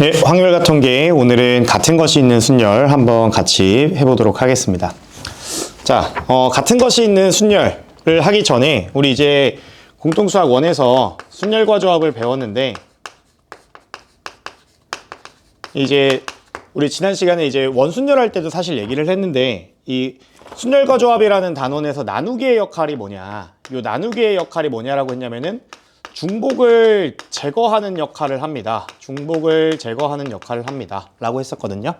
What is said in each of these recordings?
네, 확률과 통계 오늘은 같은 것이 있는 순열 한번 같이 해보도록 하겠습니다. 자, 같은 것이 있는 순열을 하기 전에 우리 이제 공통수학 1에서 순열과 조합을 배웠는데 이제 우리 지난 시간에 이제 원순열할 때도 사실 얘기를 했는데 이 순열과 조합이라는 단원에서 나누기의 역할이 뭐냐, 이 나누기의 역할이 뭐냐라고 했냐면은 중복을 제거하는 역할을 합니다. 중복을 제거하는 역할을 합니다. 라고 했었거든요.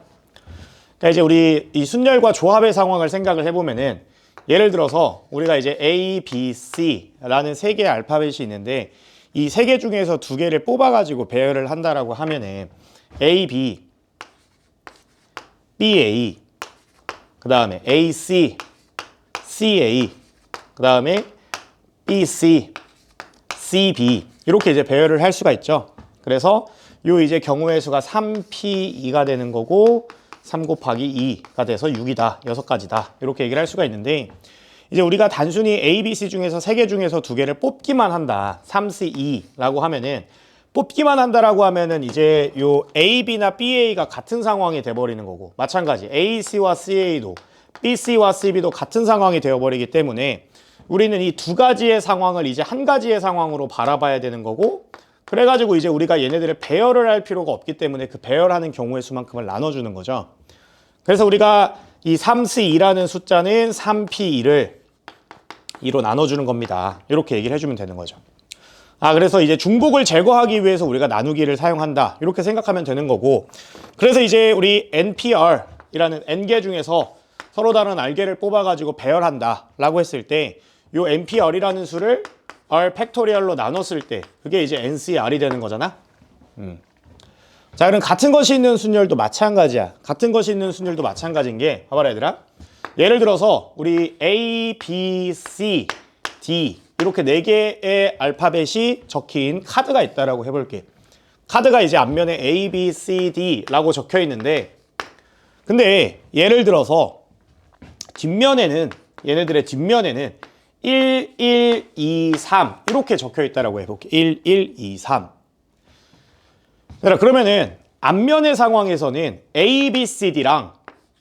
그러니까 이제 우리 이 순열과 조합의 상황을 생각을 해보면은 예를 들어서 우리가 이제 A, B, C라는 세 개의 알파벳이 있는데 이 세 개 중에서 두 개를 뽑아가지고 배열을 한다라고 하면은 A, B, B, A, 그 다음에 A, C, C, A, 그 다음에 B, C, CB 이렇게 이제 배열을 할 수가 있죠. 그래서 요 이제 경우의 수가 3P2가 되는 거고 3 곱하기 2가 돼서 6이다. 6가지다. 이렇게 얘기를 할 수가 있는데 이제 우리가 단순히 A, B, C 중에서 3개 중에서 2개를 뽑기만 한다. 3C2라고 하면은 뽑기만 한다라고 하면은 이제 요 A, B나 BA가 같은 상황이 돼 버리는 거고 마찬가지 A, C와 CA도 B, C와 CB도 같은 상황이 되어 버리기 때문에 우리는 이 두 가지의 상황을 이제 한 가지의 상황으로 바라봐야 되는 거고 그래가지고 이제 우리가 얘네들을 배열을 할 필요가 없기 때문에 그 배열하는 경우의 수만큼을 나눠주는 거죠. 그래서 우리가 이 3C2라는 숫자는 3P2를 2로 나눠주는 겁니다. 이렇게 얘기를 해주면 되는 거죠. 그래서 이제 중복을 제거하기 위해서 우리가 나누기를 사용한다. 이렇게 생각하면 되는 거고 그래서 이제 우리 NPR이라는 N개 중에서 서로 다른 R개를 뽑아가지고 배열한다 라고 했을 때 요 NPR이라는 수를 R 팩토리얼로 나눴을 때 그게 이제 NCR이 되는 거잖아. 자, 그럼 같은 것이 있는 순열도 마찬가지야. 같은 것이 있는 순열도 마찬가지인 게 봐봐라 얘들아. 예를 들어서 우리 A, B, C, D 이렇게 4개의 알파벳이 적힌 카드가 있다라고 해볼게. 카드가 이제 앞면에 A, B, C, D라고 적혀 있는데 근데 예를 들어서 뒷면에는 얘네들의 뒷면에는 1, 1, 2, 3 이렇게 적혀 있다라고 해볼게. 1, 1, 2, 3. 그러면은 앞면의 상황에서는 A, B, C, D랑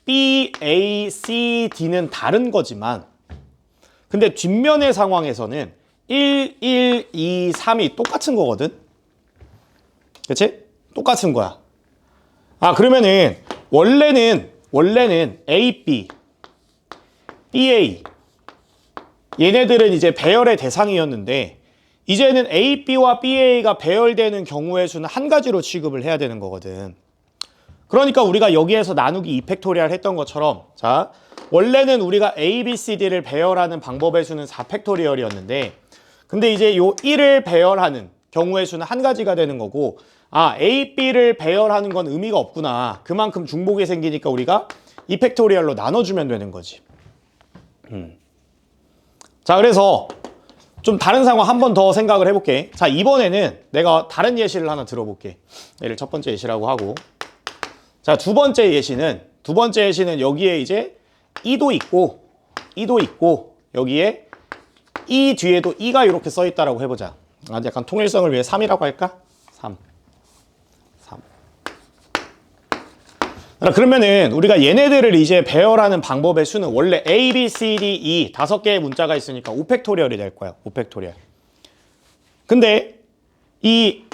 B, A, C, D는 다른 거지만 근데 뒷면의 상황에서는 1, 1, 2, 3이 똑같은 거거든. 그치? 똑같은 거야. 그러면은 원래는 A, B, B, A 얘네들은 이제 배열의 대상이었는데 이제는 A, B와 B, A가 배열되는 경우의 수는 한 가지로 취급을 해야 되는 거거든. 그러니까 우리가 여기에서 나누기 2팩토리얼 했던 것처럼 자 원래는 우리가 A, B, C, D를 배열하는 방법의 수는 4팩토리얼이었는데 근데 이제 요 1을 배열하는 경우의 수는 한 가지가 되는 거고 A, B를 배열하는 건 의미가 없구나. 그만큼 중복이 생기니까 우리가 2팩토리얼로 나눠주면 되는 거지. 자, 그래서 좀 다른 상황 한 번 더 생각을 해볼게. 자, 이번에는 내가 다른 예시를 하나 들어볼게. 얘를 첫 번째 예시라고 하고 자, 두 번째 예시는 여기에 이제 2도 있고 여기에 이 뒤에도 2가 이렇게 써 있다라고 해보자. 약간 통일성을 위해 3이라고 할까? 3. 그러면은 우리가 얘네들을 이제 배열하는 방법의 수는 원래 A, B, C, D, E 5개의 문자가 있으니까 5팩토리얼이 될 거야. 5팩토리얼. 근데 이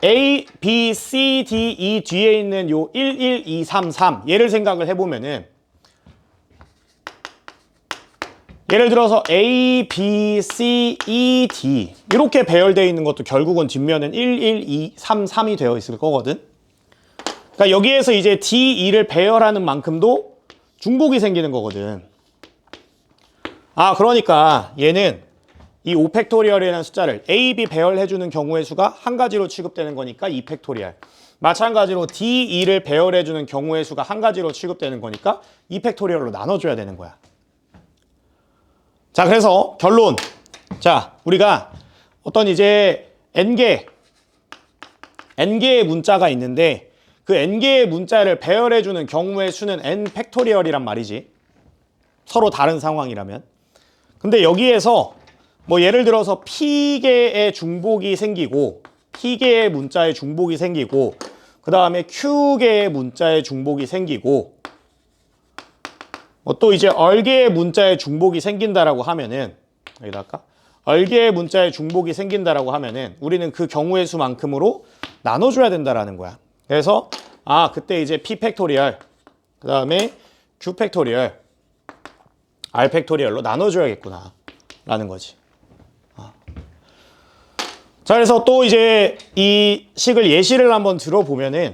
A, B, C, D, E 뒤에 있는 요 1, 1, 2, 3, 3 얘를 생각을 해보면은 예를 들어서 A, B, C, E, D 이렇게 배열되어 있는 것도 결국은 뒷면은 1, 1, 2, 3, 3이 되어 있을 거거든. 그러니까 여기에서 이제 D, E를 배열하는 만큼도 중복이 생기는 거거든. 그러니까 얘는 이 5팩토리얼이라는 숫자를 A, B 배열해주는 경우의 수가 한 가지로 취급되는 거니까 2팩토리얼. 마찬가지로 D, E를 배열해주는 경우의 수가 한 가지로 취급되는 거니까 2팩토리얼로 나눠줘야 되는 거야. 자, 그래서 결론. 자, 우리가 어떤 이제 N개의 문자가 있는데 그 N개의 문자를 배열해주는 경우의 수는 N 팩토리얼이란 말이지. 서로 다른 상황이라면. 근데 여기에서 뭐 예를 들어서 P개의 중복이 생기고 P개의 문자의 중복이 생기고 그 다음에 Q개의 문자의 중복이 생기고 또 이제 R개의 문자의 중복이 생긴다라고 하면은 여기다 할까? R개의 문자의 중복이 생긴다라고 하면은 우리는 그 경우의 수만큼으로 나눠줘야 된다라는 거야. 그래서 그때 이제 P 팩토리얼 그 다음에 Q 팩토리얼 R 팩토리얼로 나눠줘야겠구나 라는 거지. 자, 그래서 또 이제 이 식을 예시를 한번 들어보면은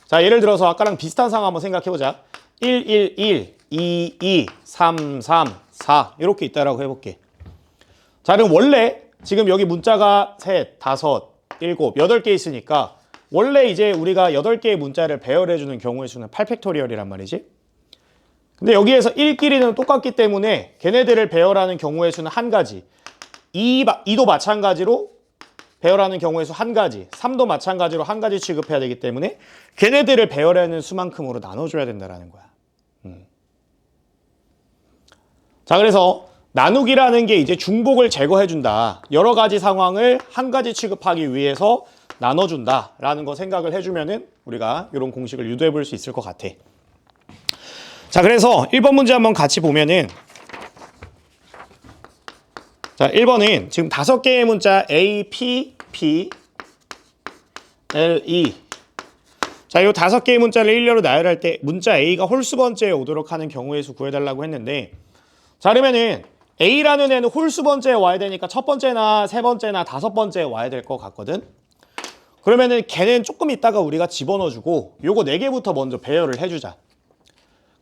자, 예를 들어서 아까랑 비슷한 상황 한번 생각해보자. 1, 1, 1, 2, 2, 3, 3, 4 이렇게 있다라고 해볼게. 자, 그럼 원래 지금 여기 문자가 셋, 다섯, 일곱, 8개 있으니까 원래 이제 우리가 8개의 문자를 배열해주는 경우의 수는 8팩토리얼이란 말이지. 근데 여기에서 1끼리는 똑같기 때문에 걔네들을 배열하는 경우의 수는 한 가지. 2도 마찬가지로 배열하는 경우의 수 한 가지. 3도 마찬가지로 한 가지 취급해야 되기 때문에 걔네들을 배열하는 수만큼으로 나눠줘야 된다는 거야. 자, 그래서 나누기라는 게 이제 중복을 제거해준다. 여러 가지 상황을 한 가지 취급하기 위해서 나눠준다라는 거 생각을 해주면은 우리가 이런 공식을 유도해 볼 수 있을 것 같아. 자, 그래서 1번 문제 한번 같이 보면은 자, 1번은 지금 5개의 문자 A, P, P, L, E. 자, 이 5개의 문자를 일렬로 나열할 때 문자 A가 홀수 번째에 오도록 하는 경우의 수 구해달라고 했는데 자, 그러면은 A라는 애는 홀수 번째에 와야 되니까 첫 번째나 세 번째나 다섯 번째에 와야 될 것 같거든. 그러면은 걔는 조금 있다가 우리가 집어넣어주고 요거 4개부터 먼저 배열을 해주자.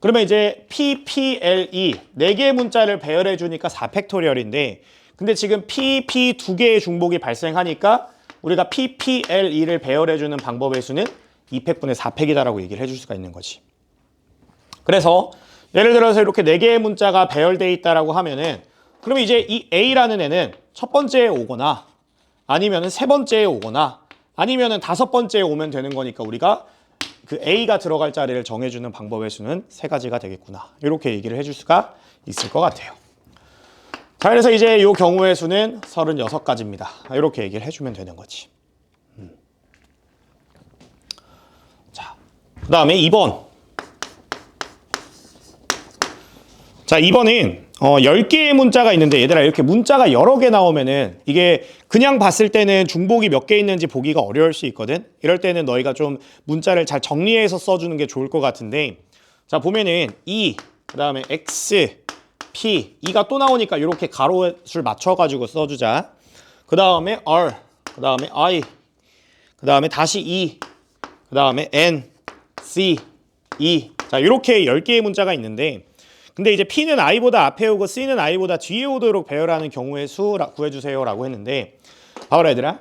그러면 이제 P, P, L, E 4개의 문자를 배열해 주니까 4팩토리얼인데 근데 지금 P, P 2개의 중복이 발생하니까 우리가 P, P, L, E를 배열해 주는 방법의 수는 2팩분의 4팩이다라고 얘기를 해줄 수가 있는 거지. 그래서 예를 들어서 이렇게 4개의 문자가 배열돼 있다라고 하면은 그러면 이제 이 A라는 애는 첫 번째에 오거나 아니면은 세 번째에 오거나 아니면은 다섯 번째에 오면 되는 거니까 우리가 그 A가 들어갈 자리를 정해주는 방법의 수는 3가지가 되겠구나. 이렇게 얘기를 해줄 수가 있을 것 같아요. 자, 그래서 이제 이 경우의 수는 36가지입니다. 이렇게 얘기를 해주면 되는 거지. 자, 그 다음에 2번. 자, 2번은 10개의 문자가 있는데 얘들아 이렇게 문자가 여러 개 나오면은 이게 그냥 봤을 때는 중복이 몇 개 있는지 보기가 어려울 수 있거든. 이럴 때는 너희가 좀 문자를 잘 정리해서 써주는 게 좋을 것 같은데 자, 보면은 E, 그 다음에 X, P, E가 또 나오니까 이렇게 가로수를 맞춰가지고 써주자. 그 다음에 R, 그 다음에 I, 그 다음에 다시 E, 그 다음에 N, C, E. 자, 이렇게 10개의 문자가 있는데 근데 이제 P는 I보다 앞에 오고 C는 I보다 뒤에 오도록 배열하는 경우의 수 구해주세요 라고 했는데 봐봐라 얘들아.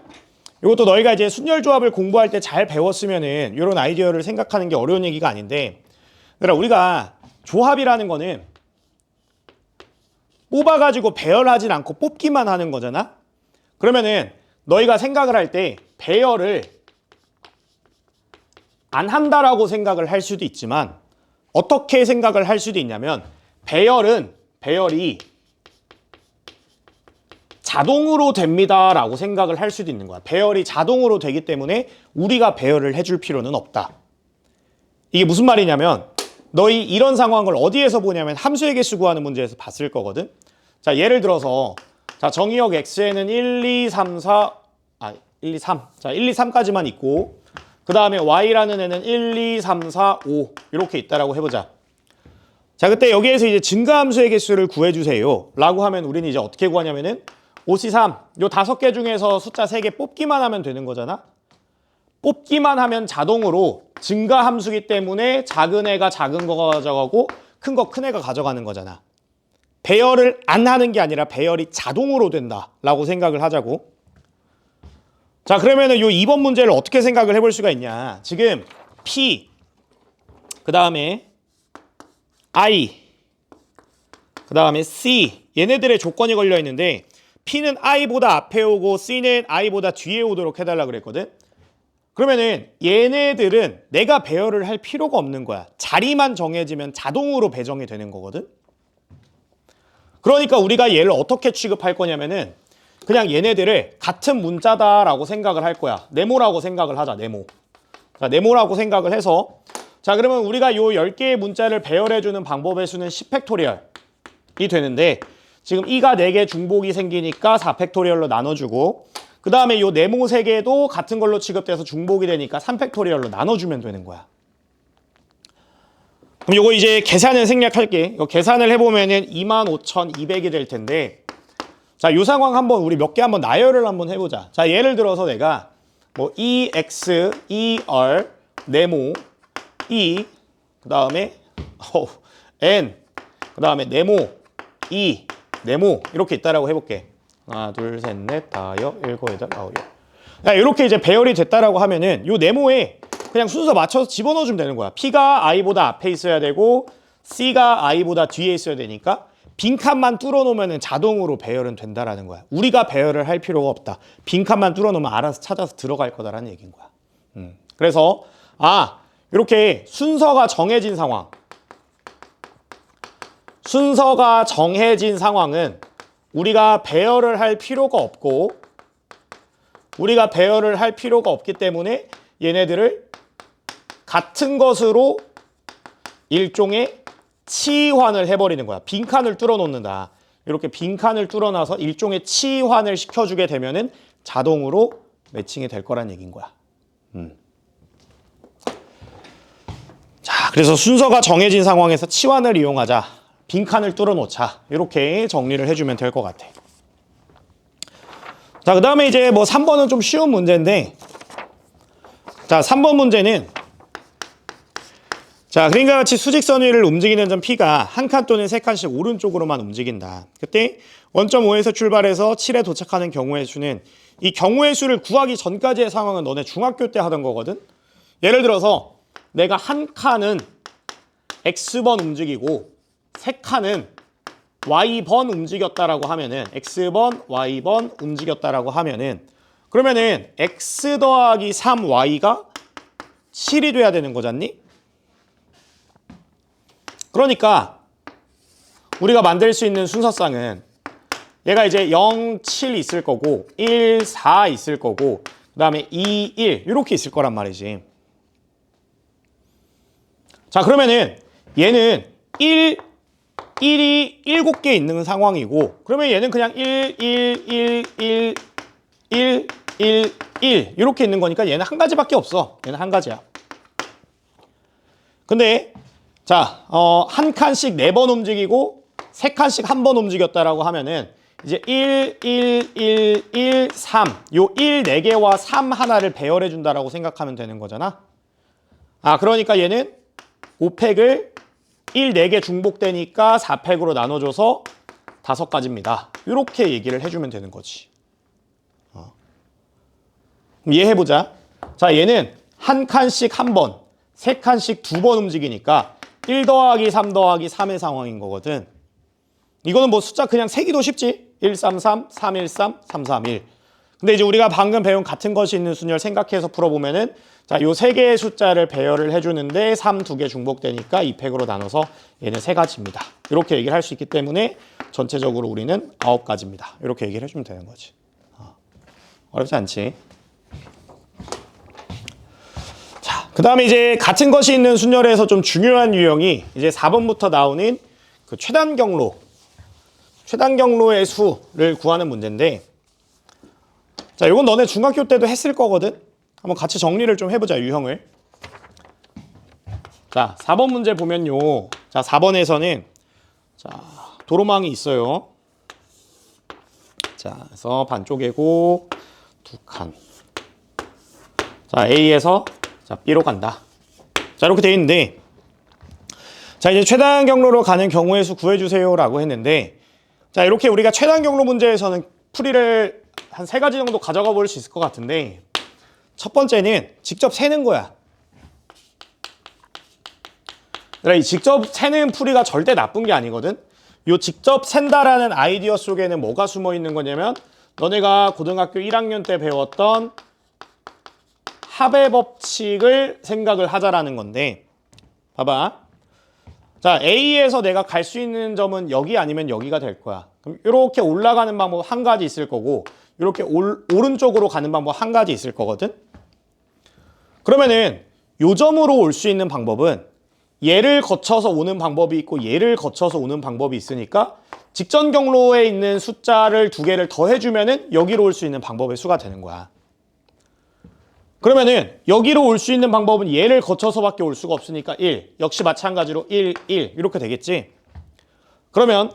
이것도 너희가 이제 순열조합을 공부할 때 잘 배웠으면은 이런 아이디어를 생각하는 게 어려운 얘기가 아닌데 얘들아 우리가 조합이라는 거는 뽑아가지고 배열하진 않고 뽑기만 하는 거잖아. 그러면은 너희가 생각을 할 때 배열을 안 한다라고 생각을 할 수도 있지만 어떻게 생각을 할 수도 있냐면 배열이 자동으로 됩니다 라고 생각을 할 수도 있는 거야. 배열이 자동으로 되기 때문에 우리가 배열을 해줄 필요는 없다. 이게 무슨 말이냐면 너희 이런 상황을 어디에서 보냐면 함수의 개수 구하는 문제에서 봤을 거거든. 자, 예를 들어서 자, 정의역 x에는 1, 2, 3, 4 1, 2, 3 자, 1, 2, 3까지만 있고 그 다음에 y라는 애는 1, 2, 3, 4, 5 이렇게 있다라고 해보자. 자, 그때 여기에서 이제 증가함수의 개수를 구해주세요 라고 하면 우리는 이제 어떻게 구하냐면은 5C3 요 5개 중에서 숫자 3개 뽑기만 하면 되는 거잖아. 뽑기만 하면 자동으로 증가함수기 때문에 작은 애가 작은 거 가져가고 큰 거 큰 애가 가져가는 거잖아. 배열을 안 하는 게 아니라 배열이 자동으로 된다라고 생각을 하자고. 자, 그러면은 요 2번 문제를 어떻게 생각을 해볼 수가 있냐. 지금 P 그 다음에 I 그 다음에 C 얘네들의 조건이 걸려 있는데 P는 I보다 앞에 오고 C는 I보다 뒤에 오도록 해달라 그랬거든. 그러면은 얘네들은 내가 배열을 할 필요가 없는 거야. 자리만 정해지면 자동으로 배정이 되는 거거든. 그러니까 우리가 얘를 어떻게 취급할 거냐면은 그냥 얘네들을 같은 문자다라고 생각을 할 거야. 네모라고 생각을 하자. 네모. 자, 네모라고 생각을 해서 자, 그러면 우리가 요 10개의 문자를 배열해주는 방법의 수는 10팩토리얼이 되는데 지금 이가 4개 중복이 생기니까 4팩토리얼로 나눠주고 그 다음에 요 네모 3개도 같은 걸로 취급돼서 중복이 되니까 3팩토리얼로 나눠주면 되는 거야. 그럼 요거 이제 계산을 생략할게. 이거 계산을 해보면은 25,200이 될 텐데 자, 요 상황 한번 우리 몇 개 한번 나열을 한번 해보자. 자, 예를 들어서 내가 뭐 EX, ER, 네모, E, 그 다음에 N, 그 다음에 네모, E, 네모 이렇게 있다라고 해볼게. 하나, 둘, 셋, 넷, 다섯, 일곱, 여덟, 아홉, 열. 이렇게 이제 배열이 됐다라고 하면은 요 네모에 그냥 순서 맞춰서 집어넣어주면 되는 거야. P가 I보다 앞에 있어야 되고 C가 I보다 뒤에 있어야 되니까 빈칸만 뚫어놓으면 자동으로 배열은 된다라는 거야. 우리가 배열을 할 필요가 없다. 빈칸만 뚫어놓으면 알아서 찾아서 들어갈 거다라는 얘기인 거야. 그래서 이렇게 순서가 정해진 상황. 순서가 정해진 상황은 우리가 배열을 할 필요가 없고 우리가 배열을 할 필요가 없기 때문에 얘네들을 같은 것으로 일종의 치환을 해버리는 거야. 빈칸을 뚫어 놓는다. 이렇게 빈칸을 뚫어놔서 일종의 치환을 시켜주게 되면은 자동으로 매칭이 될 거란 얘기인 거야. 자, 그래서 순서가 정해진 상황에서 치환을 이용하자. 빈칸을 뚫어 놓자. 이렇게 정리를 해주면 될 것 같아. 자, 그 다음에 이제 뭐 3번은 좀 쉬운 문제인데 자, 3번 문제는 자, 그림과 같이 수직선 위를 움직이는 점 P가 한 칸 또는 3칸씩 오른쪽으로만 움직인다. 그때 원점 5에서 출발해서 7에 도착하는 경우의 수는 이 경우의 수를 구하기 전까지의 상황은 너네 중학교 때 하던 거거든. 예를 들어서 내가 한 칸은 X번 움직이고 3칸은 Y번 움직였다라고 하면은 X번, Y번 움직였다라고 하면은 그러면은 X 더하기 3Y가 7이 돼야 되는 거잖니? 그러니까 우리가 만들 수 있는 순서상은 얘가 이제 0, 7 있을 거고 1, 4 있을 거고 그 다음에 2, 1 이렇게 있을 거란 말이지. 자, 그러면은 얘는 1, 1이 7개 있는 상황이고 그러면 얘는 그냥 1, 1, 1, 1, 1, 1, 1 이렇게 있는 거니까 얘는 한 가지밖에 없어. 얘는 한 가지야. 근데 자, 한 칸씩 4번 움직이고 3칸씩 한 번 움직였다라고 하면은 이제 1, 1, 1, 1, 3 요 1, 4개와 3 하나를 배열해 준다라고 생각하면 되는 거잖아. 그러니까 얘는 5팩을 1, 4개 중복되니까 4팩으로 나눠줘서 5가지입니다. 이렇게 얘기를 해주면 되는 거지. 그럼 이해해보자. 자, 얘는 한 칸씩 한 번, 3칸씩 2번 움직이니까 1 더하기 3 더하기 3의 상황인 거거든. 이거는 뭐 숫자 그냥 세기도 쉽지. 1, 3, 3, 3, 1, 3, 3, 3, 1. 근데 이제 우리가 방금 배운 같은 것이 있는 순위를 생각해서 풀어보면은 자, 요 3개의 숫자를 배열을 해주는데 3, 2개 중복되니까 2팩으로 나눠서 얘는 3가지입니다. 이렇게 얘기를 할 수 있기 때문에 전체적으로 우리는 9가지입니다. 이렇게 얘기를 해주면 되는 거지. 어렵지 않지? 자, 그 다음에 이제 같은 것이 있는 순열에서 좀 중요한 유형이 이제 4번부터 나오는 그 최단 경로의 수를 구하는 문제인데 자, 이건 너네 중학교 때도 했을 거거든. 한번 같이 정리를 좀 해보자, 유형을. 자, 4번 문제 보면요. 자, 4번에서는 자, 도로망이 있어요. 자, 그래서 반쪽이고 2칸. 자, A에서 자, B로 간다. 자, 이렇게 돼 있는데 자, 이제 최단 경로로 가는 경우의 수 구해주세요라고 했는데 자, 이렇게 우리가 최단 경로 문제에서는 풀이를 한 3가지 정도 가져가 볼 수 있을 것 같은데 첫 번째는 직접 세는 거야. 그러니까 이 직접 세는 풀이가 절대 나쁜 게 아니거든. 이 직접 센다라는 아이디어 속에는 뭐가 숨어 있는 거냐면 너네가 고등학교 1학년 때 배웠던 합의 법칙을 생각을 하자라는 건데 봐봐. 자, A에서 내가 갈 수 있는 점은 여기 아니면 여기가 될 거야. 그럼 이렇게 올라가는 방법 한 가지 있을 거고 이렇게 오른쪽으로 가는 방법 한 가지 있을 거거든. 그러면은 요점으로 올 수 있는 방법은 얘를 거쳐서 오는 방법이 있고 얘를 거쳐서 오는 방법이 있으니까 직전 경로에 있는 숫자를 두 개를 더해주면은 여기로 올 수 있는 방법의 수가 되는 거야. 그러면은 여기로 올 수 있는 방법은 얘를 거쳐서밖에 올 수가 없으니까 1. 역시 마찬가지로 1, 1 이렇게 되겠지. 그러면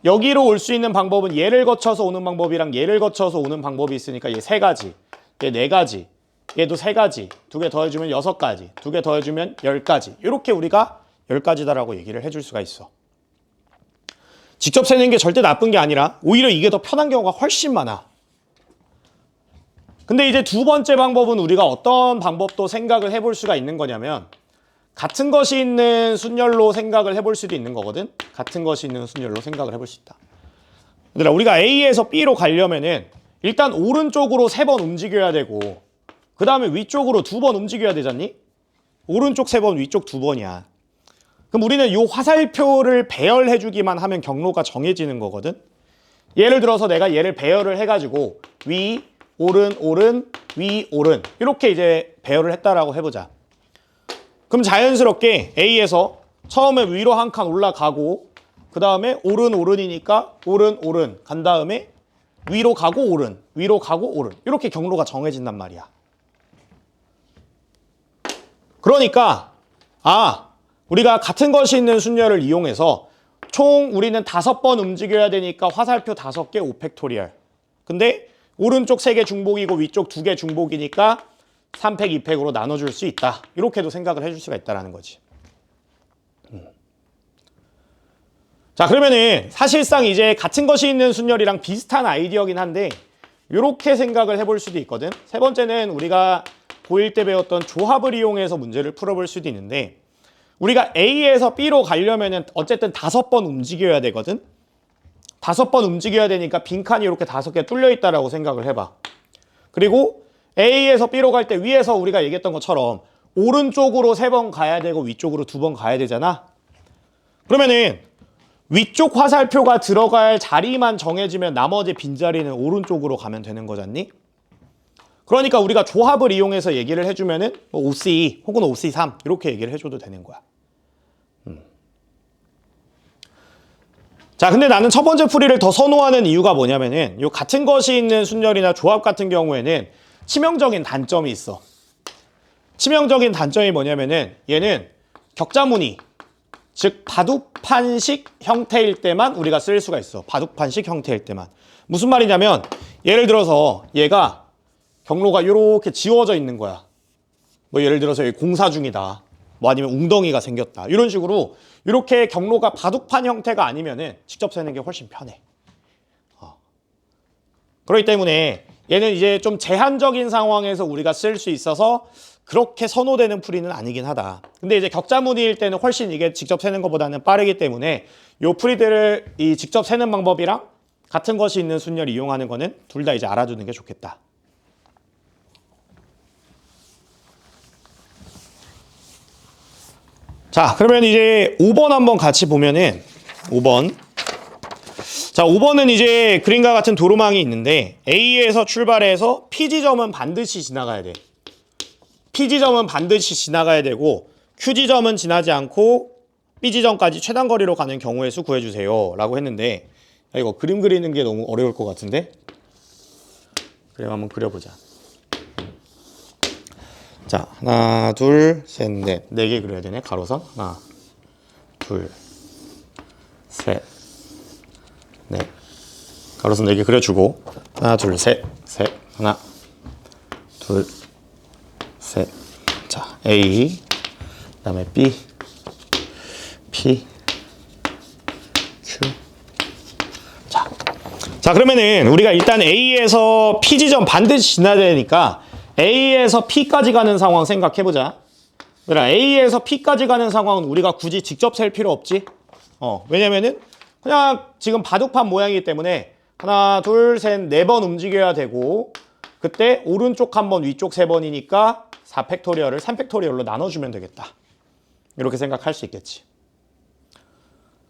여기로 올 수 있는 방법은 얘를 거쳐서 오는 방법이랑 얘를 거쳐서 오는 방법이 있으니까 얘 세 가지, 얘 네 가지, 얘도 세 가지, 두 개 더해주면 6가지, 두 개 더해주면 10가지. 이렇게 우리가 10가지다라고 얘기를 해줄 수가 있어. 직접 세는 게 절대 나쁜 게 아니라 오히려 이게 더 편한 경우가 훨씬 많아. 근데 이제 두 번째 방법은 우리가 어떤 방법도 생각을 해볼 수가 있는 거냐면 같은 것이 있는 순열로 생각을 해볼 수도 있는 거거든. 같은 것이 있는 순열로 생각을 해볼 수 있다. 얘들아, 우리가 A에서 B로 가려면은 일단 오른쪽으로 3번 움직여야 되고 그 다음에 위쪽으로 2번 움직여야 되잖니? 오른쪽 3번, 위쪽 2번이야. 그럼 우리는 이 화살표를 배열해주기만 하면 경로가 정해지는 거거든. 예를 들어서 내가 얘를 배열을 해가지고 위, 오른, 오른, 위, 오른 이렇게 이제 배열을 했다라고 해보자. 그럼 자연스럽게 A에서 처음에 위로 한 칸 올라가고 그 다음에 오른, 오른이니까 오른, 오른 간 다음에 위로 가고 오른, 위로 가고 오른 이렇게 경로가 정해진단 말이야. 그러니까 우리가 같은 것이 있는 순열을 이용해서 총 우리는 5번 움직여야 되니까 화살표 5개 5팩토리얼. 근데 오른쪽 3개 중복이고 위쪽 2개 중복이니까 3팩, 2팩으로 나눠줄 수 있다. 이렇게도 생각을 해줄 수가 있다는 거지. 자, 그러면은 사실상 이제 같은 것이 있는 순열이랑 비슷한 아이디어긴 한데 이렇게 생각을 해볼 수도 있거든. 세 번째는 우리가 고1 때 배웠던 조합을 이용해서 문제를 풀어볼 수도 있는데 우리가 A에서 B로 가려면은 어쨌든 5번 움직여야 되거든. 5번 움직여야 되니까 빈칸이 이렇게 5개 뚫려 있다라고 생각을 해봐. 그리고 A에서 B로 갈 때 위에서 우리가 얘기했던 것처럼 오른쪽으로 3번 가야 되고 위쪽으로 2번 가야 되잖아. 그러면은 위쪽 화살표가 들어갈 자리만 정해지면 나머지 빈자리는 오른쪽으로 가면 되는 거잖니? 그러니까 우리가 조합을 이용해서 얘기를 해주면은 OC2 혹은 OC3 이렇게 얘기를 해줘도 되는 거야. 자, 근데 나는 첫 번째 풀이를 더 선호하는 이유가 뭐냐면은 요 같은 것이 있는 순열이나 조합 같은 경우에는 치명적인 단점이 있어. 치명적인 단점이 뭐냐면은 얘는 격자무늬, 즉 바둑판식 형태일 때만 우리가 쓸 수가 있어. 바둑판식 형태일 때만. 무슨 말이냐면 예를 들어서 얘가 경로가 이렇게 지워져 있는 거야. 뭐 예를 들어서 여기 공사 중이다. 뭐 아니면 웅덩이가 생겼다. 이런 식으로 이렇게 경로가 바둑판 형태가 아니면은 직접 세는 게 훨씬 편해. 그렇기 때문에 얘는 이제 좀 제한적인 상황에서 우리가 쓸 수 있어서 그렇게 선호되는 풀이는 아니긴 하다. 근데 이제 격자무늬일 때는 훨씬 이게 직접 세는 것보다는 빠르기 때문에 요 풀이들을 이 직접 세는 방법이랑 같은 것이 있는 순열 이용하는 거는 둘 다 이제 알아두는 게 좋겠다. 자, 그러면 이제 5번 한번 같이 보면은 5번. 자, 5번은 이제 그림과 같은 도로망이 있는데 A에서 출발해서 P 지점은 반드시 지나가야 돼. P 지점은 반드시 지나가야 되고 Q 지점은 지나지 않고 B 지점까지 최단 거리로 가는 경우의 수 구해주세요 라고 했는데 이거 그림 그리는 게 너무 어려울 것 같은데 그림 한번 그려보자. 자, 하나, 둘, 셋, 넷. 4개 그려야 되네, 가로선. 하나, 둘, 셋, 넷. 가로선 4개 그려주고 하나, 둘, 셋, 셋. 하나, 둘, 셋. 자, A, 그 다음에 B, P, Q. 자, 그러면은 우리가 일단 A에서 P 지점 반드시 지나야 되니까 A에서 P까지 가는 상황 생각해보자. 그러니까 A에서 P까지 가는 상황은 우리가 굳이 직접 셀 필요 없지. 왜냐면은 그냥 지금 바둑판 모양이기 때문에 하나, 둘, 셋, 4번 움직여야 되고 그때 오른쪽 한 번, 위쪽 3번이니까 4팩토리얼을 3팩토리얼로 나눠주면 되겠다. 이렇게 생각할 수 있겠지.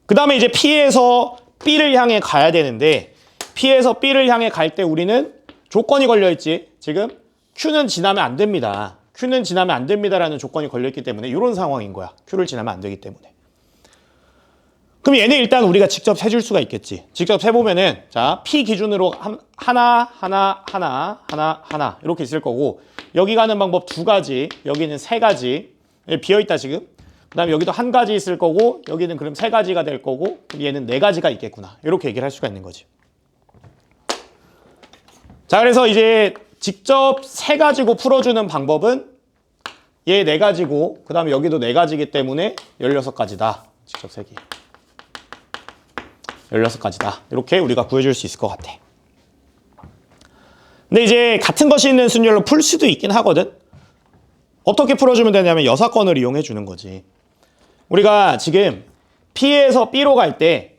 그 다음에 이제 P에서 B를 향해 가야 되는데 P에서 B를 향해 갈 때 우리는 조건이 걸려있지. 지금 Q는 지나면 안 됩니다. Q는 지나면 안 됩니다라는 조건이 걸려있기 때문에 이런 상황인 거야. Q를 지나면 안 되기 때문에. 그럼 얘는 일단 우리가 직접 세줄 수가 있겠지. 직접 세보면은 자 P 기준으로 하나 이렇게 있을 거고 여기 가는 방법 두 가지, 여기는 세 가지 비어있다 지금. 그 다음에 여기도 한 가지 있을 거고 여기는 그럼 세 가지가 될 거고 얘는 네 가지가 있겠구나. 이렇게 얘기를 할 수가 있는 거지. 자 그래서 이제 직접 세 가지고 풀어주는 방법은 얘 네 가지고 그 다음에 여기도 네 가지이기 때문에 16가지다. 직접 세기 16가지다. 이렇게 우리가 구해줄 수 있을 것 같아. 근데 이제 같은 것이 있는 순열로 풀 수도 있긴 하거든. 어떻게 풀어주면 되냐면 여사건을 이용해 주는 거지. 우리가 지금 P에서 B로 갈 때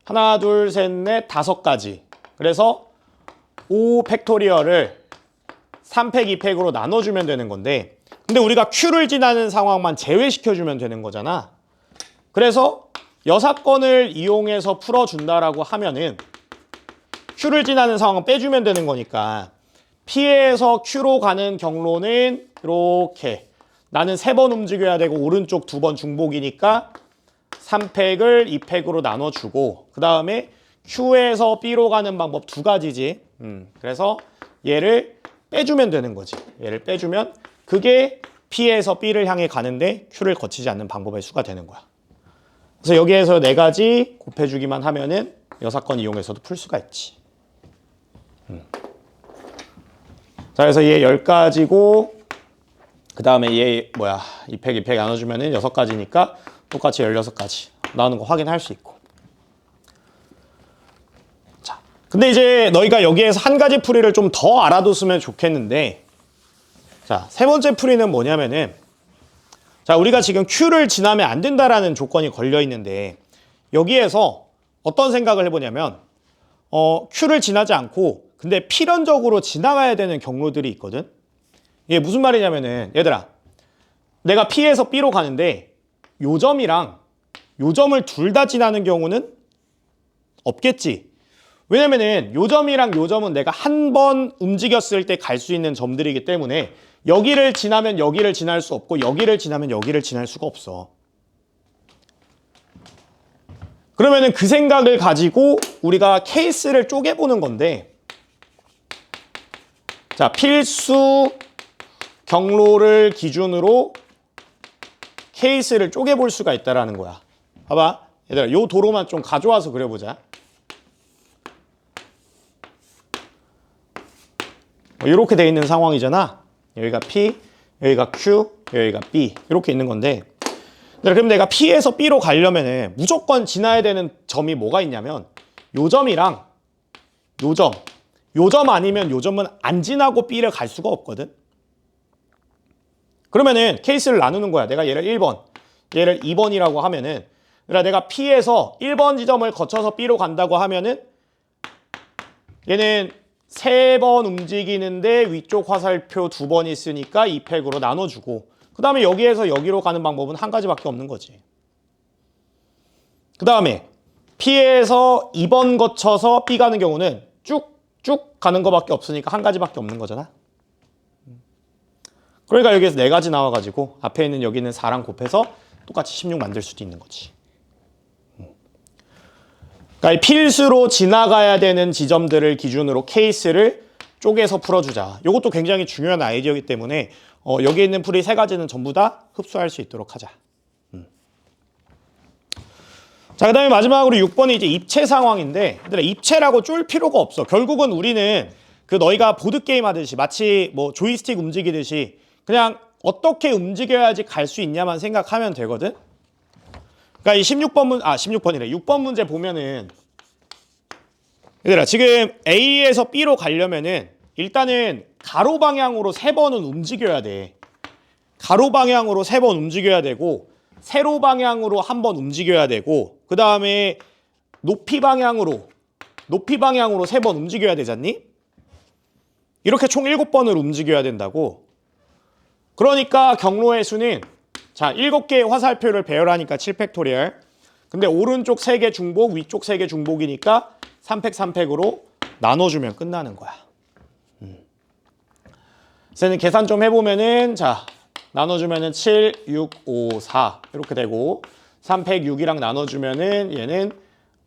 하나, 둘, 셋, 넷, 5가지. 그래서 5 팩토리얼을 3팩, 2팩으로 나눠주면 되는 건데 근데 우리가 Q를 지나는 상황만 제외시켜주면 되는 거잖아. 그래서 여사건을 이용해서 풀어준다라고 하면은 Q를 지나는 상황은 빼주면 되는 거니까 P에서 Q로 가는 경로는 이렇게 나는 3번 움직여야 되고 오른쪽 2번 중복이니까 3팩을 2팩으로 나눠주고 그 다음에 Q에서 B로 가는 방법 두 가지지. 그래서 얘를 빼주면 되는 거지. 얘를 빼주면 그게 P에서 B를 향해 가는데 Q를 거치지 않는 방법의 수가 되는 거야. 그래서 여기에서 네 가지 곱해주기만 하면은 여사건 이용해서도 풀 수가 있지. 자, 그래서 얘 10가지고 그 다음에 얘 2팩, 2팩 나눠주면은 6가지니까 똑같이 16가지 나오는 거 확인할 수 있고. 자, 근데 이제 너희가 여기에서 한 가지 풀이를 좀 더 알아뒀으면 좋겠는데 자, 세 번째 풀이는 뭐냐면은 자, 우리가 지금 Q를 지나면 안 된다라는 조건이 걸려 있는데 여기에서 어떤 생각을 해보냐면 Q를 지나지 않고 근데 필연적으로 지나가야 되는 경로들이 있거든. 이게 무슨 말이냐면은 얘들아 내가 P에서 B로 가는데 요 점이랑 요 점을 둘 다 지나는 경우는 없겠지. 왜냐면은 요 점이랑 요 점은 내가 한 번 움직였을 때 갈 수 있는 점들이기 때문에 여기를 지나면 여기를 지날 수 없고 여기를 지나면 여기를 지날 수가 없어. 그러면은 그 생각을 가지고 우리가 케이스를 쪼개보는 건데 자, 필수 경로를 기준으로 케이스를 쪼개볼 수가 있다라는 거야. 봐봐. 얘들아, 요 도로만 좀 가져와서 그려보자. 이렇게 돼 있는 상황이잖아. 여기가 P, 여기가 Q, 여기가 B 이렇게 있는 건데 그럼 내가 P에서 B로 가려면 무조건 지나야 되는 점이 뭐가 있냐면 요 점이랑 요 점 아니면 요 점은 안 지나고 B를 갈 수가 없거든. 그러면은 케이스를 나누는 거야. 내가 얘를 1번, 얘를 2번이라고 하면은 그러니까 내가 P에서 1번 지점을 거쳐서 B로 간다고 하면은 얘는 3번 움직이는데 위쪽 화살표 2번 있으니까 2팩으로 나눠주고 그 다음에 여기에서 여기로 가는 방법은 한 가지밖에 없는 거지. 그 다음에 P에서 2번 거쳐서 B 가는 경우는 쭉쭉 가는 거밖에 없으니까 한 가지밖에 없는 거잖아. 그러니까 여기에서 4가지 나와가지고 앞에 있는 여기는 4랑 곱해서 똑같이 16 만들 수도 있는 거지. 그러니까 필수로 지나가야 되는 지점들을 기준으로 케이스를 쪼개서 풀어주자. 이것도 굉장히 중요한 아이디어이기 때문에 여기 있는 풀이 3가지는 전부 다 흡수할 수 있도록 하자. 자, 그 다음에 마지막으로 6번이 이제 입체 상황인데 얘들아, 입체라고 쫄 필요가 없어. 결국은 우리는 그 너희가 보드게임 하듯이 마치 뭐 조이스틱 움직이듯이 그냥 어떻게 움직여야지 갈 수 있냐만 생각하면 되거든. 그러니까 이 16번이래. 6번 문제 보면은 얘들아 지금 A에서 B로 가려면은 일단은 가로 방향으로 3번은 움직여야 돼. 가로 방향으로 3번 움직여야 되고 세로 방향으로 1번 움직여야 되고 그 다음에 높이 방향으로 3번 움직여야 되잖니? 이렇게 총 7번을 움직여야 된다고. 그러니까 경로의 수는 자 7개의 화살표를 배열하니까 7팩토리얼. 근데 오른쪽 3개 중복, 위쪽 3개 중복이니까 3팩 3팩으로 나눠주면 끝나는 거야. 쟤는 계산 좀 해보면은 자 나눠주면은 7, 6, 5, 4 이렇게 되고 3, 106이랑 나눠주면은 얘는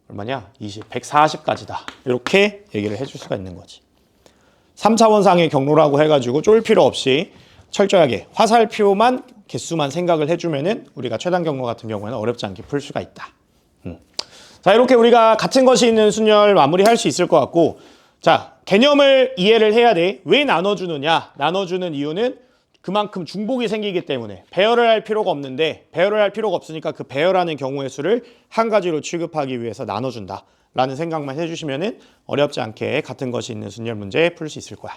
얼마냐? 20, 140까지다. 이렇게 얘기를 해줄 수가 있는 거지. 3차원상의 경로라고 해가지고 쫄 필요 없이 철저하게 화살표만 개수만 생각을 해주면은 우리가 최단 경로 같은 경우에는 어렵지 않게 풀 수가 있다. 자, 이렇게 우리가 같은 것이 있는 순열 마무리할 수 있을 것 같고, 자, 개념을 이해를 해야 돼. 왜 나눠주느냐? 나눠주는 이유는 그만큼 중복이 생기기 때문에 배열을 할 필요가 없는데, 배열을 할 필요가 없으니까 그 배열하는 경우의 수를 한 가지로 취급하기 위해서 나눠준다 라는 생각만 해주시면은 어렵지 않게 같은 것이 있는 순열 문제 풀 수 있을 거야.